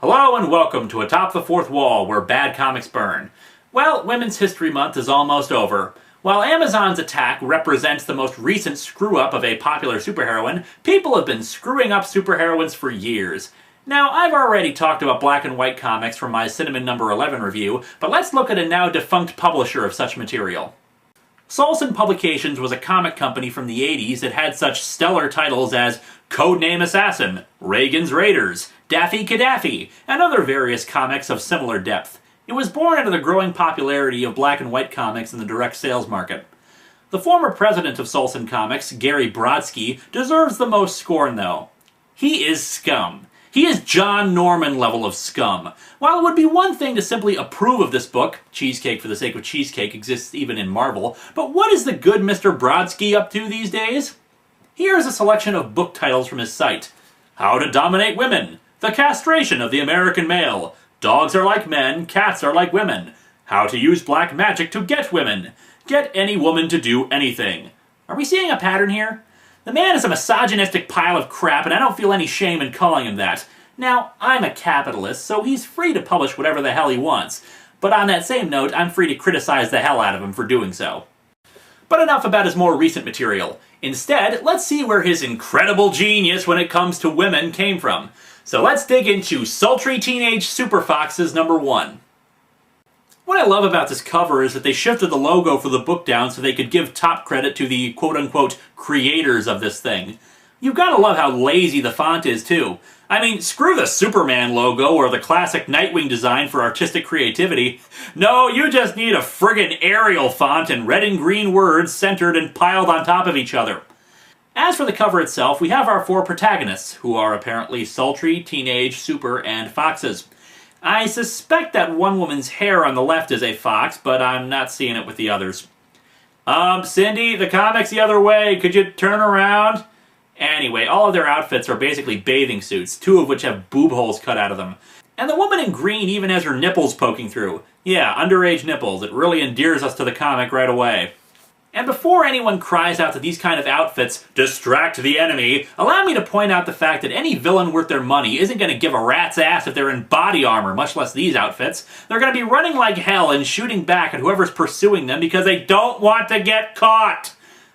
Hello and welcome to Atop the Fourth Wall, where bad comics burn. Well, Women's History Month is almost over. While Amazon's attack represents the most recent screw-up of a popular superheroine, people have been screwing up superheroines for years. Now, I've already talked about black and white comics from my Cinnamon number 11 review, but let's look at a now defunct publisher of such material. Sultry Publications was a comic company from the 80s that had such stellar titles as Codename Assassin, Reagan's Raiders, Daffy Kadaffy, and other various comics of similar depth. It was born out of the growing popularity of black and white comics in the direct sales market. The former president of Sultry Comics, Gary Brodsky, deserves the most scorn though. He is scum. He is John Norman level of scum. While it would be one thing to simply approve of this book, cheesecake for the sake of cheesecake exists even in Marvel, but what is the good Mr. Brodsky up to these days? Here is a selection of book titles from his site. How to Dominate Women, The Castration of the American Male, Dogs Are Like Men, Cats Are Like Women, How to Use Black Magic to Get Women, Get Any Woman to Do Anything. Are we seeing a pattern here? The man is a misogynistic pile of crap, and I don't feel any shame in calling him that. Now, I'm a capitalist, so he's free to publish whatever the hell he wants. But on that same note, I'm free to criticize the hell out of him for doing so. But enough about his more recent material. Instead, let's see where his incredible genius when it comes to women came from. So let's dig into Sultry Teenage Super Foxes number 1. What I love about this cover is that they shifted the logo for the book down so they could give top credit to the quote-unquote creators of this thing. You've gotta love how lazy the font is too. I mean, screw the Superman logo or the classic Nightwing design for artistic creativity. No, you just need a friggin' Arial font and red and green words centered and piled on top of each other. As for the cover itself, we have our 4 protagonists, who are apparently sultry, teenage, super, and foxes. I suspect that one woman's hair on the left is a fox, but I'm not seeing it with the others. Cindy, the comic's the other way, could you turn around? Anyway, all of their outfits are basically bathing suits, 2 of which have boob holes cut out of them. And the woman in green even has her nipples poking through. Yeah, underage nipples. It really endears us to the comic right away. And before anyone cries out that these kind of outfits distract the enemy, allow me to point out the fact that any villain worth their money isn't going to give a rat's ass if they're in body armor, much less these outfits. They're going to be running like hell and shooting back at whoever's pursuing them because they don't want to get caught.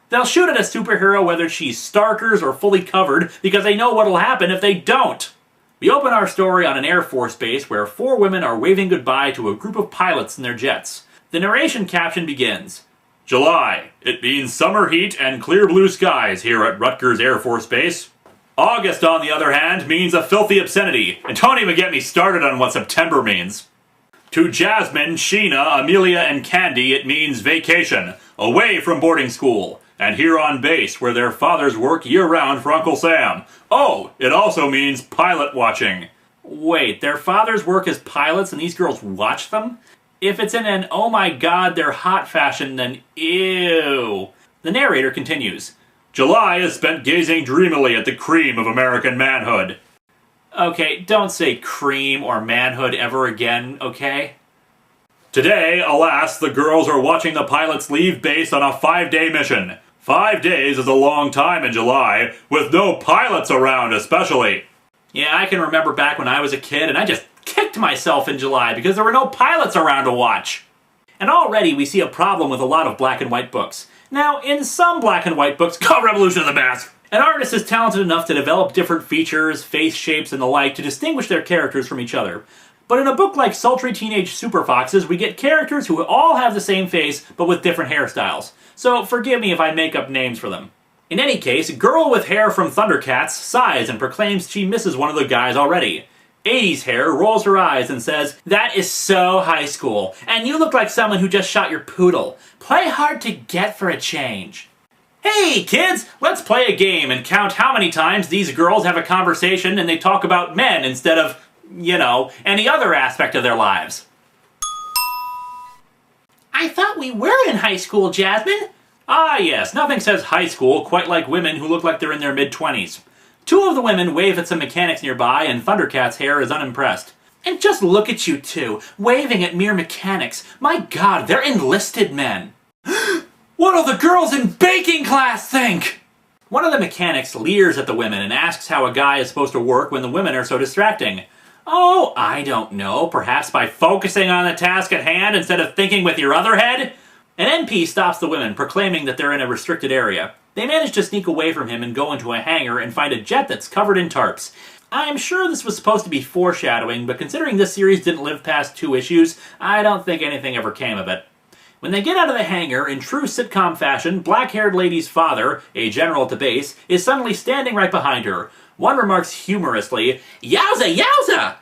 They'll shoot at a superhero whether she's starkers or fully covered because they know what'll happen if they don't. We open our story on an Air Force base where 4 women are waving goodbye to a group of pilots in their jets. The narration caption begins, July. It means summer heat and clear blue skies here at Rutgers Air Force Base. August, on the other hand, means a filthy obscenity, and don't even get me started on what September means. To Jasmine, Sheena, Amelia, and Candy, it means vacation, away from boarding school, and here on base where their fathers work year-round for Uncle Sam. Oh, it also means pilot watching. Wait, their fathers work as pilots and these girls watch them? If it's in an oh my god they're hot fashion, then ew. The narrator continues, July is spent gazing dreamily at the cream of American manhood. Okay, don't say cream or manhood ever again, okay? Today, alas, the girls are watching the pilots leave base on a 5-day mission. 5 days is a long time in July, with no pilots around especially. Yeah, I can remember back when I was a kid and I just kicked myself in July because there were no pilots around to watch. And already we see a problem with a lot of black and white books. Now, in some black and white books, called Revolution of the Mask, an artist is talented enough to develop different features, face shapes, and the like to distinguish their characters from each other. But in a book like Sultry Teenage Super Foxes, we get characters who all have the same face, but with different hairstyles. So forgive me if I make up names for them. In any case, girl with hair from Thundercats sighs and proclaims she misses one of the guys already. 80s hair rolls her eyes and says, that is so high school, and you look like someone who just shot your poodle. Play hard to get for a change. Hey kids, let's play a game and count how many times these girls have a conversation and they talk about men instead of, you know, any other aspect of their lives. I thought we were in high school, Jasmine. Ah yes, nothing says high school quite like women who look like they're in their mid-20s. 2 of the women wave at some mechanics nearby and Thundercat's hair is unimpressed. And just look at you 2, waving at mere mechanics. My god, they're enlisted men. What'll the girls in baking class think? One of the mechanics leers at the women and asks how a guy is supposed to work when the women are so distracting. Oh, I don't know, perhaps by focusing on the task at hand instead of thinking with your other head? An MP stops the women, proclaiming that they're in a restricted area. They manage to sneak away from him and go into a hangar and find a jet that's covered in tarps. I'm sure this was supposed to be foreshadowing, but considering this series didn't live past 2 issues, I don't think anything ever came of it. When they get out of the hangar, in true sitcom fashion, black-haired lady's father, a general at the base, is suddenly standing right behind her. One remarks humorously, "Yowza, yowza!"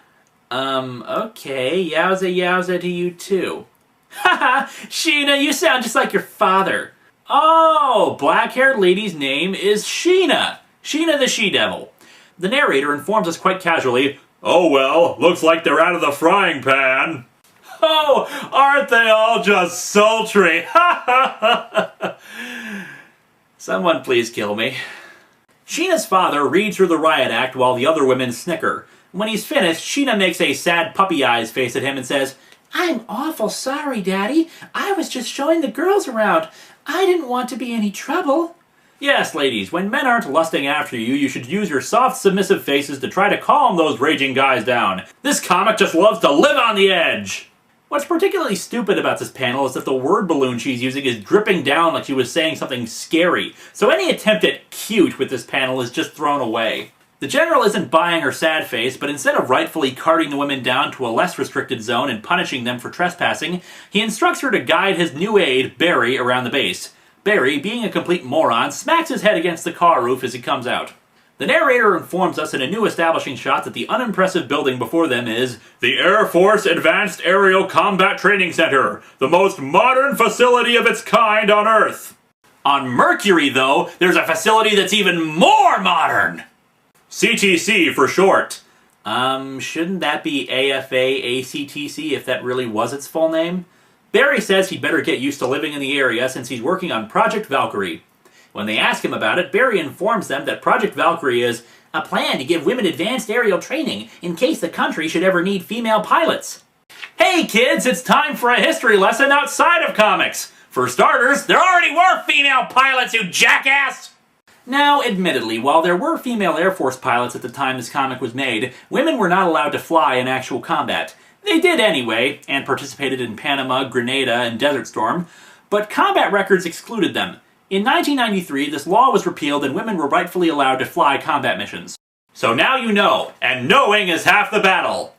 Okay, yowza, yowza to you too. Haha, Sheena, you sound just like your father. Oh, black-haired lady's name is Sheena. Sheena the She-Devil. The narrator informs us quite casually, "Oh well, looks like they're out of the frying pan." Oh, aren't they all just sultry? Ha ha ha! Someone please kill me. Sheena's father reads her the riot act while the other women snicker. When he's finished, Sheena makes a sad puppy eyes face at him and says, "I'm awful sorry, Daddy. I was just showing the girls around. I didn't want to be any trouble." Yes, ladies, when men aren't lusting after you, you should use your soft, submissive faces to try to calm those raging guys down. This comic just loves to live on the edge! What's particularly stupid about this panel is that the word balloon she's using is dripping down like she was saying something scary, so any attempt at cute with this panel is just thrown away. The general isn't buying her sad face, but instead of rightfully carting the women down to a less restricted zone and punishing them for trespassing, he instructs her to guide his new aide, Barry, around the base. Barry, being a complete moron, smacks his head against the car roof as he comes out. The narrator informs us in a new establishing shot that the unimpressive building before them is the Air Force Advanced Aerial Combat Training Center, the most modern facility of its kind on Earth. On Mercury, though, there's a facility that's even more modern! CTC for short. Shouldn't that be AFA-ACTC if that really was its full name? Barry says he'd better get used to living in the area since he's working on Project Valkyrie. When they ask him about it, Barry informs them that Project Valkyrie is a plan to give women advanced aerial training in case the country should ever need female pilots. Hey kids, it's time for a history lesson outside of comics! For starters, there already were female pilots, you jackass! Now, admittedly, while there were female Air Force pilots at the time this comic was made, women were not allowed to fly in actual combat. They did anyway, and participated in Panama, Grenada, and Desert Storm, but combat records excluded them. In 1993, this law was repealed and women were rightfully allowed to fly combat missions. So now you know, and knowing is half the battle.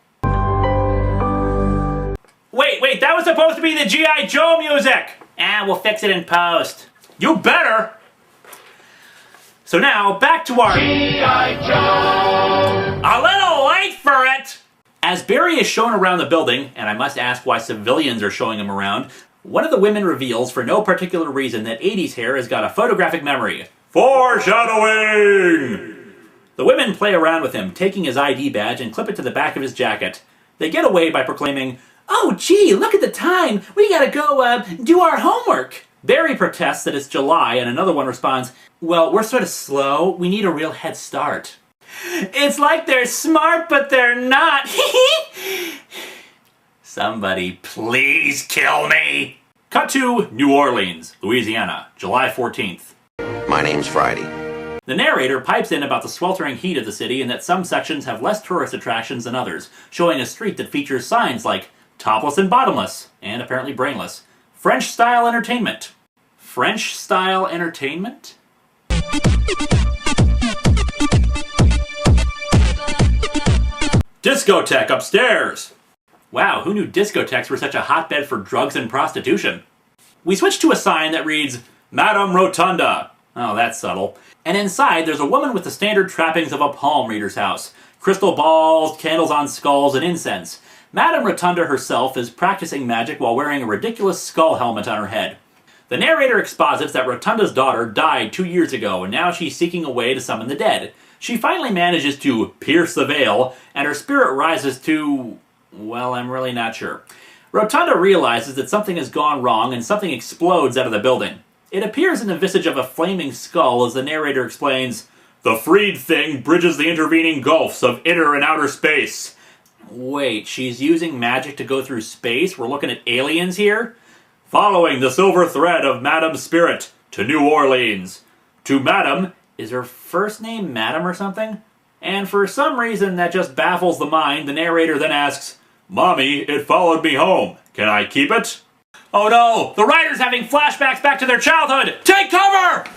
Wait, that was supposed to be the G.I. Joe music! We'll fix it in post. You better! So now, back to our G.I. Joe! A little late for it! As Barry is shown around the building, and I must ask why civilians are showing him around, one of the women reveals, for no particular reason, that 80s hair has got a photographic memory. Foreshadowing! The women play around with him, taking his ID badge and clip it to the back of his jacket. They get away by proclaiming, "Oh gee, look at the time! We gotta go, do our homework!" Barry protests that it's July, and another one responds, "Well, we're sort of slow. We need a real head start." It's like they're smart, but they're not. Somebody please kill me! Cut to New Orleans, Louisiana, July 14th. My name's Friday. The narrator pipes in about the sweltering heat of the city and that some sections have less tourist attractions than others, showing a street that features signs like topless and bottomless, and apparently brainless. French-style entertainment. French-style entertainment? Discotheque upstairs! Wow, who knew discotheques were such a hotbed for drugs and prostitution? We switch to a sign that reads, Madame Rotunda. Oh, that's subtle. And inside, there's a woman with the standard trappings of a palm reader's house. Crystal balls, candles on skulls, and incense. Madame Rotunda herself is practicing magic while wearing a ridiculous skull helmet on her head. The narrator exposits that Rotunda's daughter died 2 years ago, and now she's seeking a way to summon the dead. She finally manages to pierce the veil, and her spirit rises to... well, I'm really not sure. Rotunda realizes that something has gone wrong, and something explodes out of the building. It appears in the visage of a flaming skull as the narrator explains, "The freed thing bridges the intervening gulfs of inner and outer space." Wait, she's using magic to go through space? We're looking at aliens here? Following the silver thread of Madame's spirit to New Orleans. To Madame, is her first name Madame or something? And for some reason that just baffles the mind, the narrator then asks, "Mommy, it followed me home. Can I keep it?" Oh no! The writer's having flashbacks back to their childhood! Take cover!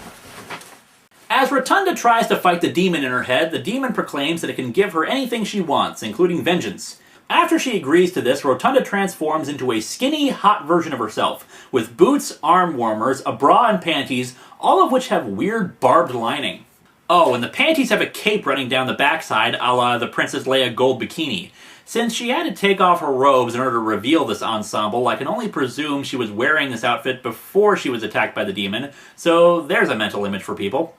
As Rotunda tries to fight the demon in her head, the demon proclaims that it can give her anything she wants, including vengeance. After she agrees to this, Rotunda transforms into a skinny, hot version of herself, with boots, arm warmers, a bra and panties, all of which have weird barbed lining. Oh, and the panties have a cape running down the backside, a la the Princess Leia gold bikini. Since she had to take off her robes in order to reveal this ensemble, I can only presume she was wearing this outfit before she was attacked by the demon, so there's a mental image for people.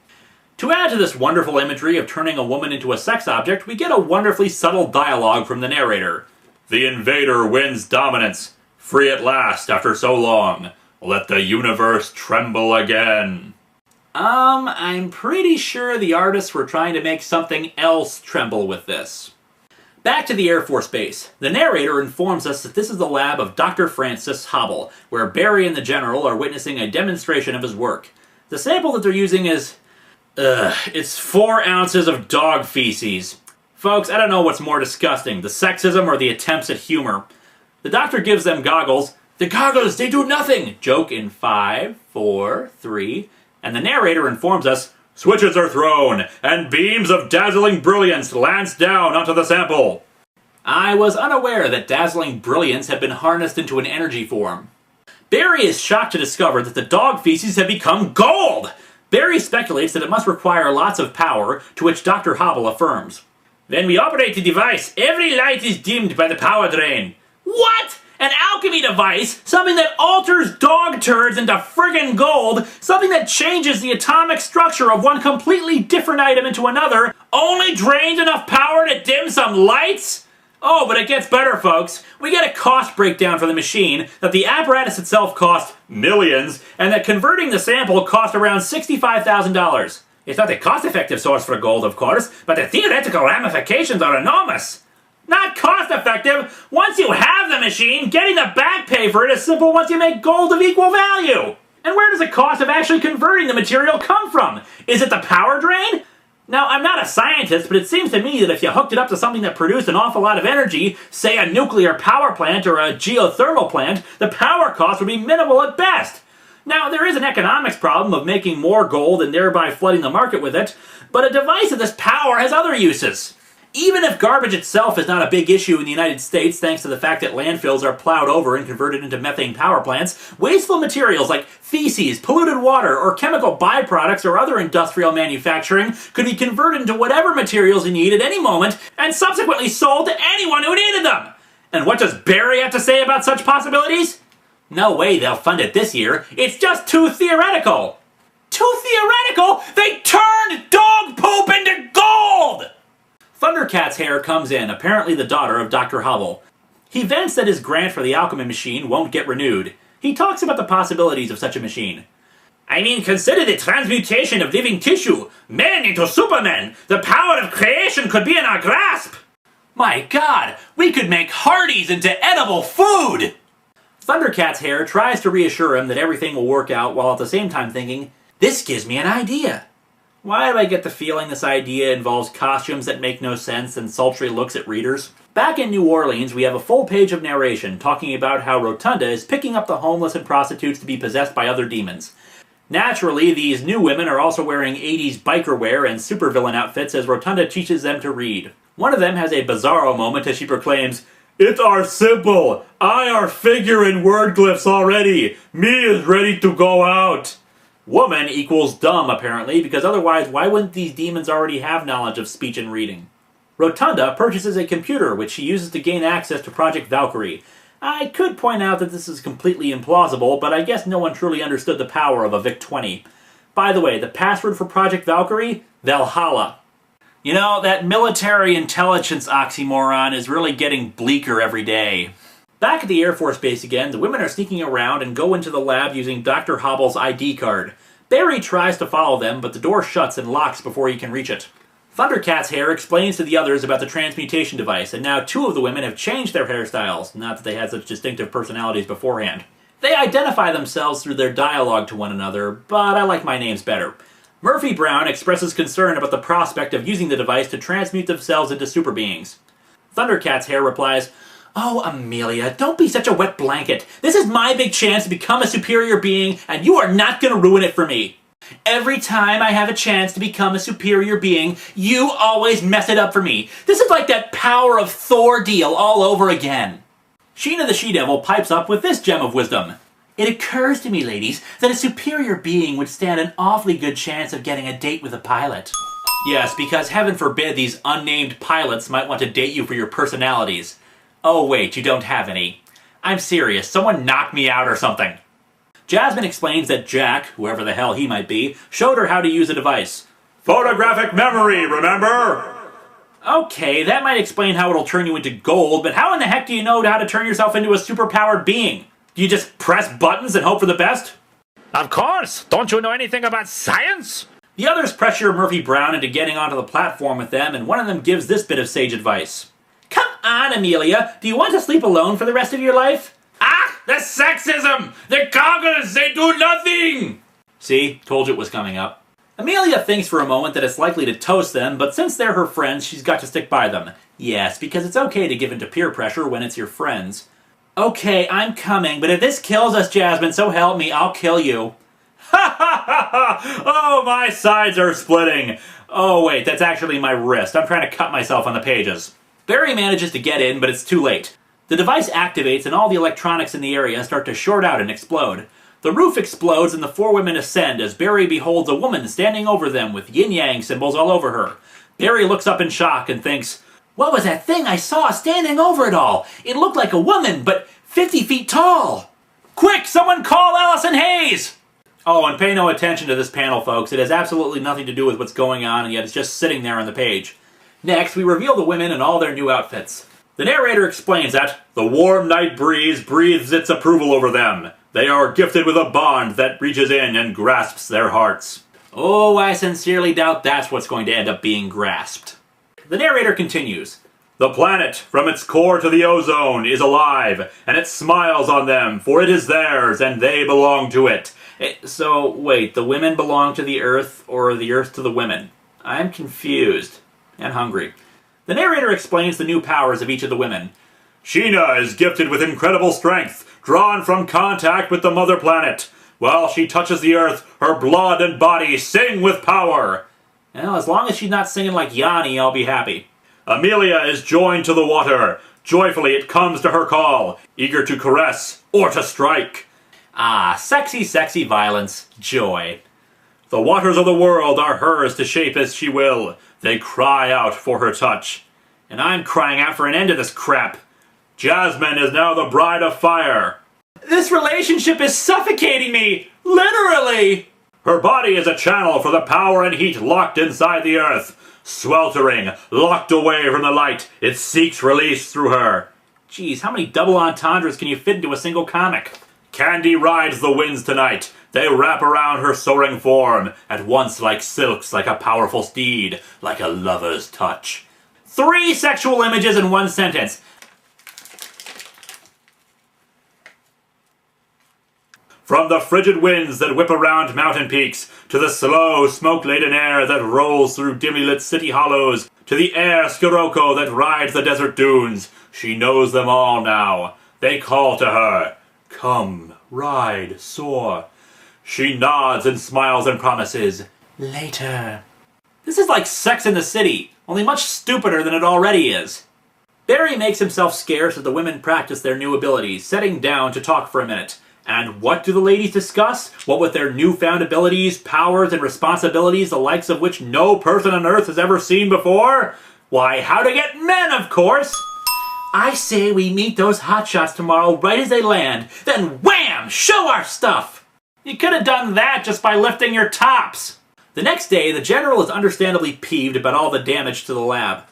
To add to this wonderful imagery of turning a woman into a sex object, we get a wonderfully subtle dialogue from the narrator. "The invader wins dominance. Free at last after so long. Let the universe tremble again." I'm pretty sure the artists were trying to make something else tremble with this. Back to the Air Force Base. The narrator informs us that this is the lab of Dr. Francis Hobble, where Barry and the General are witnessing a demonstration of his work. The sample that they're using is... it's 4 ounces of dog feces. Folks, I don't know what's more disgusting, the sexism or the attempts at humor. The doctor gives them goggles. "The goggles, they do nothing!" Joke in 5, 4, 3... And the narrator informs us, "Switches are thrown, and beams of dazzling brilliance lance down onto the sample." I was unaware that dazzling brilliance had been harnessed into an energy form. Barry is shocked to discover that the dog feces have become gold! Barry speculates that it must require lots of power, to which Dr. Hobble affirms. "When we operate the device, every light is dimmed by the power drain." What? An alchemy device? Something that alters dog turds into friggin' gold? Something that changes the atomic structure of one completely different item into another? Only drains enough power to dim some lights? Oh, but it gets better, folks. We get a cost breakdown for the machine, that the apparatus itself cost millions, and that converting the sample cost around $65,000. It's not a cost-effective source for gold, of course, but the theoretical ramifications are enormous. Not cost-effective! Once you have the machine, getting the back pay for it is simple once you make gold of equal value! And where does the cost of actually converting the material come from? Is it the power drain? Now, I'm not a scientist, but it seems to me that if you hooked it up to something that produced an awful lot of energy, say a nuclear power plant or a geothermal plant, the power cost would be minimal at best. Now, there is an economics problem of making more gold and thereby flooding the market with it, but a device of this power has other uses. Even if garbage itself is not a big issue in the United States thanks to the fact that landfills are plowed over and converted into methane power plants, wasteful materials like feces, polluted water, or chemical byproducts or other industrial manufacturing could be converted into whatever materials you need at any moment and subsequently sold to anyone who needed them. And what does Barry have to say about such possibilities? No way they'll fund it this year. It's just too theoretical. Too theoretical? They turned dog poop into gold! Thundercat's hair comes in, apparently the daughter of Dr. Hubble. He vents that his grant for the alchemy machine won't get renewed. He talks about the possibilities of such a machine. "I mean, consider the transmutation of living tissue. Men into supermen. The power of creation could be in our grasp." My God, we could make Hardee's into edible food! Thundercat's hair tries to reassure him that everything will work out while at the same time thinking, this gives me an idea. Why do I get the feeling this idea involves costumes that make no sense and sultry looks at readers? Back in New Orleans, we have a full page of narration talking about how Rotunda is picking up the homeless and prostitutes to be possessed by other demons. Naturally, these new women are also wearing 80s biker wear and supervillain outfits as Rotunda teaches them to read. One of them has a bizarro moment as she proclaims, "It are simple! I are figure in word glyphs already! Me is ready to go out!" Woman equals dumb, apparently, because otherwise why wouldn't these demons already have knowledge of speech and reading? Rotunda purchases a computer which she uses to gain access to Project Valkyrie. I could point out that this is completely implausible, but I guess no one truly understood the power of a VIC-20. By the way, the password for Project Valkyrie? Valhalla. You know, that military intelligence oxymoron is really getting bleaker every day. Back at the Air Force Base again, the women are sneaking around and go into the lab using Dr. Hobble's ID card. Barry tries to follow them, but the door shuts and locks before he can reach it. Thundercat's hair explains to the others about the transmutation device, and now 2 of the women have changed their hairstyles, not that they had such distinctive personalities beforehand. They identify themselves through their dialogue to one another, but I like my names better. Murphy Brown expresses concern about the prospect of using the device to transmute themselves into super beings. Thundercat's hair replies, "Oh, Amelia, don't be such a wet blanket. This is my big chance to become a superior being, and you are not going to ruin it for me. Every time I have a chance to become a superior being, you always mess it up for me. This is like that Power of Thor deal all over again." Sheena the She-Devil pipes up with this gem of wisdom. "It occurs to me, ladies, that a superior being would stand an awfully good chance of getting a date with a pilot." Yes, because heaven forbid these unnamed pilots might want to date you for your personalities. Oh wait, you don't have any. I'm serious, someone knock me out or something. Jasmine explains that Jack, whoever the hell he might be, showed her how to use a device. Photographic memory, remember? Okay, that might explain how it'll turn you into gold, but how in the heck do you know how to turn yourself into a superpowered being? Do you just press buttons and hope for the best? Of course! Don't you know anything about science? The others pressure Murphy Brown into getting onto the platform with them, and one of them gives this bit of sage advice. Come on, Amelia, do you want to sleep alone for the rest of your life? Ah, the sexism! The coggles, they do nothing! See, told you it was coming up. Amelia thinks for a moment that it's likely to toast them, but since they're her friends, she's got to stick by them. Yes, because it's okay to give in to peer pressure when it's your friends. Okay, I'm coming, but if this kills us, Jasmine, so help me, I'll kill you. Ha ha ha ha! Oh, my sides are splitting. Oh wait, that's actually my wrist. I'm trying to cut myself on the pages. Barry manages to get in, but it's too late. The device activates and all the electronics in the area start to short out and explode. The roof explodes and the four women ascend as Barry beholds a woman standing over them with yin-yang symbols all over her. Barry looks up in shock and thinks, what was that thing I saw standing over it all? It looked like a woman, but 50 feet tall. Quick, someone call Allison Hayes! Oh, and pay no attention to this panel, folks. It has absolutely nothing to do with what's going on, and yet it's just sitting there on the page. Next, we reveal the women in all their new outfits. The narrator explains that the warm night breeze breathes its approval over them. They are gifted with a bond that reaches in and grasps their hearts. Oh, I sincerely doubt that's what's going to end up being grasped. The narrator continues. The planet, from its core to the ozone, is alive, and it smiles on them, for it is theirs, and they belong to it. So, wait, the women belong to the Earth, or the Earth to the women? I'm confused. And hungry. The narrator explains the new powers of each of the women. Sheena is gifted with incredible strength, drawn from contact with the mother planet. While she touches the Earth, her blood and body sing with power. Well, as long as she's not singing like Yanni, I'll be happy. Amelia is joined to the water. Joyfully it comes to her call, eager to caress or to strike. Ah, sexy, sexy violence. Joy. The waters of the world are hers to shape as she will. They cry out for her touch. And I'm crying out for an end to this crap. Jasmine is now the bride of fire. This relationship is suffocating me! Literally! Her body is a channel for the power and heat locked inside the Earth. Sweltering, locked away from the light, it seeks release through her. Geez, how many double entendres can you fit into a single comic? Candy rides the winds tonight. They wrap around her soaring form, at once like silks, like a powerful steed, like a lover's touch. 3 sexual images in one sentence. From the frigid winds that whip around mountain peaks, to the slow, smoke-laden air that rolls through dimly lit city hollows, to the air Scirocco that rides the desert dunes, she knows them all now. They call to her, come, ride, soar. She nods and smiles and promises, later. This is like Sex in the City, only much stupider than it already is. Barry makes himself scarce as the women practice their new abilities, sitting down to talk for a minute. And what do the ladies discuss? What with their newfound abilities, powers, and responsibilities, the likes of which no person on Earth has ever seen before? Why, how to get men, of course! I say we meet those hotshots tomorrow right as they land, then wham! Show our stuff! You could have done that just by lifting your tops! The next day, the General is understandably peeved about all the damage to the lab.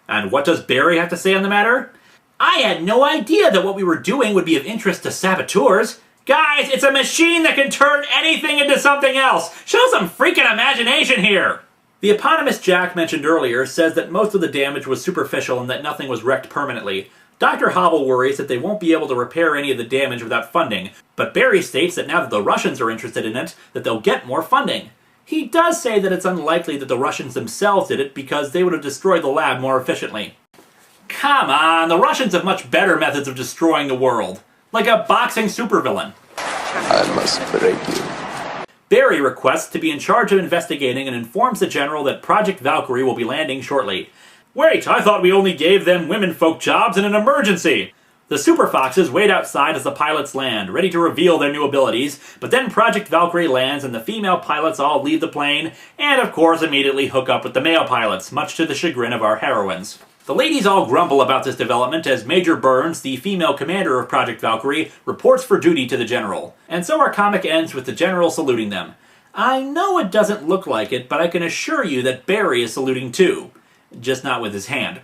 And what does Barry have to say on the matter? I had no idea that what we were doing would be of interest to saboteurs. Guys, it's a machine that can turn anything into something else! Show some freaking imagination here! The eponymous Jack mentioned earlier says that most of the damage was superficial and that nothing was wrecked permanently. Dr. Hobble worries that they won't be able to repair any of the damage without funding, but Barry states that now that the Russians are interested in it, that they'll get more funding. He does say that it's unlikely that the Russians themselves did it because they would have destroyed the lab more efficiently. Come on, the Russians have much better methods of destroying the world. Like a boxing supervillain. I must break you. Barry requests to be in charge of investigating and informs the General that Project Valkyrie will be landing shortly. Wait, I thought we only gave them womenfolk jobs in an emergency! The Super Foxes wait outside as the pilots land, ready to reveal their new abilities, but then Project Valkyrie lands and the female pilots all leave the plane, and of course immediately hook up with the male pilots, much to the chagrin of our heroines. The ladies all grumble about this development as Major Burns, the female commander of Project Valkyrie, reports for duty to the General. And so our comic ends with the General saluting them. I know it doesn't look like it, but I can assure you that Barry is saluting too. Just not with his hand.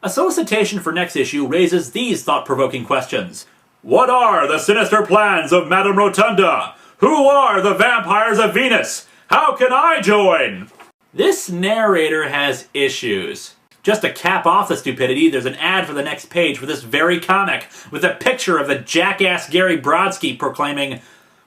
A solicitation for next issue raises these thought-provoking questions. What are the sinister plans of Madame Rotunda? Who are the vampires of Venus? How can I join? This narrator has issues. Just to cap off the stupidity, there's an ad for the next page for this very comic, with a picture of the jackass Gary Brodsky proclaiming,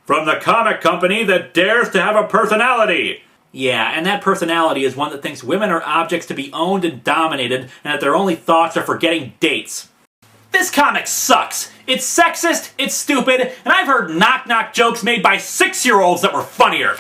"From the comic company that dares to have a personality!" Yeah, and that personality is one that thinks women are objects to be owned and dominated, and that their only thoughts are for getting dates. This comic sucks! It's sexist, it's stupid, and I've heard knock-knock jokes made by 6-year-olds that were funnier!